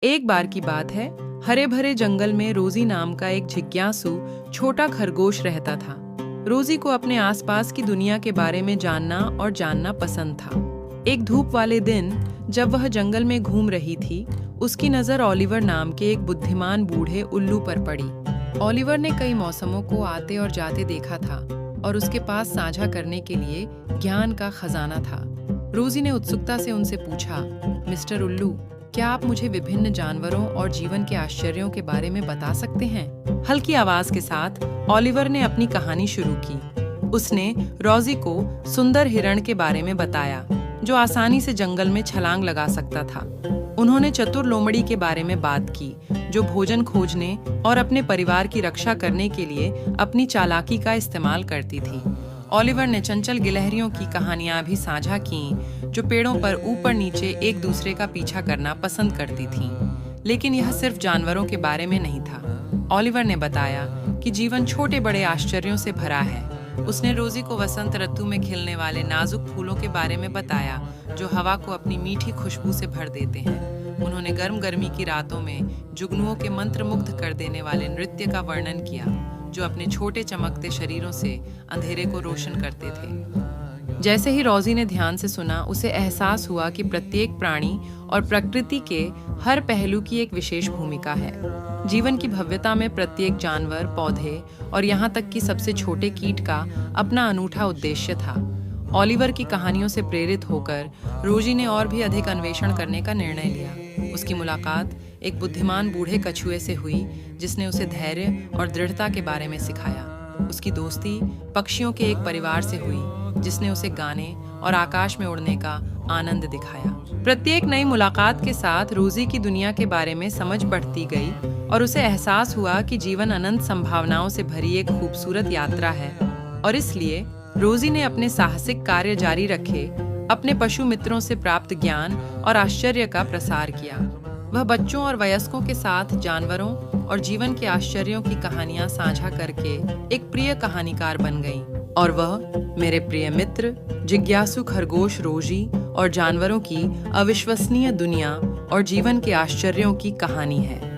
एक बार की बात है, हरे भरे जंगल में रोजी नाम का एक जिज्ञासु छोटा खरगोश रहता था। रोजी को अपने आसपास की दुनिया के बारे में जानना पसंद था। एक धूप वाले दिन जब वह जंगल में घूम रही थी, उसकी नजर ओलिवर नाम के एक बुद्धिमान बूढ़े उल्लू पर पड़ी। ओलिवर ने कई मौसमों को आते और जाते देखा था और उसके पास साझा करने के लिए ज्ञान का खजाना था। रोजी ने उत्सुकता से उनसे पूछा, मिस्टर उल्लू, क्या आप मुझे विभिन्न जानवरों और जीवन के आश्चर्यों के बारे में बता सकते हैं? हल्की आवाज के साथ ओलिवर ने अपनी कहानी शुरू की। उसने रोजी को सुंदर हिरण के बारे में बताया, जो आसानी से जंगल में छलांग लगा सकता था। उन्होंने चतुर लोमड़ी के बारे में बात की, जो भोजन खोजने और अपने परिवार की रक्षा करने के लिए अपनी चालाकी का इस्तेमाल करती थी। ओलिवर ने चंचल गिलहरियों की कहानियां भी साझा की, जो पेड़ों पर ऊपर नीचे एक दूसरे का पीछा करना पसंद करती थीं। लेकिन यह सिर्फ जानवरों के बारे में नहीं था। ओलिवर ने बताया कि जीवन छोटे बड़े आश्चर्यों से भरा है। उसने रोजी को वसंत ऋतु में खिलने वाले नाजुक फूलों के बारे में बताया, जो हवा को अपनी मीठी खुशबू से भर देते हैं। उन्होंने गर्मी की रातों में जुगनुओं के मंत्रमुग्ध कर देने वाले नृत्य का वर्णन किया, जो अपने छोटे चमकते शरीरों से अंधेरे को रोशन करते थे। जैसे ही रोजी ने ध्यान से सुना, उसे एहसास हुआ कि प्रत्येक प्राणी और प्रकृति के हर पहलू की एक विशेष भूमिका है। जीवन की भव्यता में प्रत्येक जानवर, पौधे और यहाँ तक कि सबसे छोटे कीट का अपना अनूठा उद्देश्य था। ओलिवर की कहानियों से प्रेरित होकर रोजी ने और भी अधिक अन्वेषण करने का निर्णय लिया। उसकी मुलाकात एक बुद्धिमान बूढ़े कछुए से हुई, जिसने उसे धैर्य और दृढ़ता के बारे में सिखाया। उसकी दोस्ती पक्षियों के एक परिवार से हुई, जिसने उसे गाने और आकाश में उड़ने का आनंद दिखाया। प्रत्येक नई मुलाकात के साथ रोजी की दुनिया के बारे में समझ बढ़ती गई और उसे एहसास हुआ कि जीवन अनंत संभावनाओं से भरी एक खूबसूरत यात्रा है। और इसलिए रोजी ने अपने साहसिक कार्य जारी रखे, अपने पशु मित्रों से प्राप्त ज्ञान और आश्चर्य का प्रसार किया। वह बच्चों और वयस्कों के साथ जानवरों और जीवन के आश्चर्यों की कहानियां साझा करके एक प्रिय कहानीकार बन गई। और वह मेरे प्रिय मित्र जिज्ञासु खरगोश रोजी और जानवरों की अविश्वसनीय दुनिया और जीवन के आश्चर्यों की कहानी है।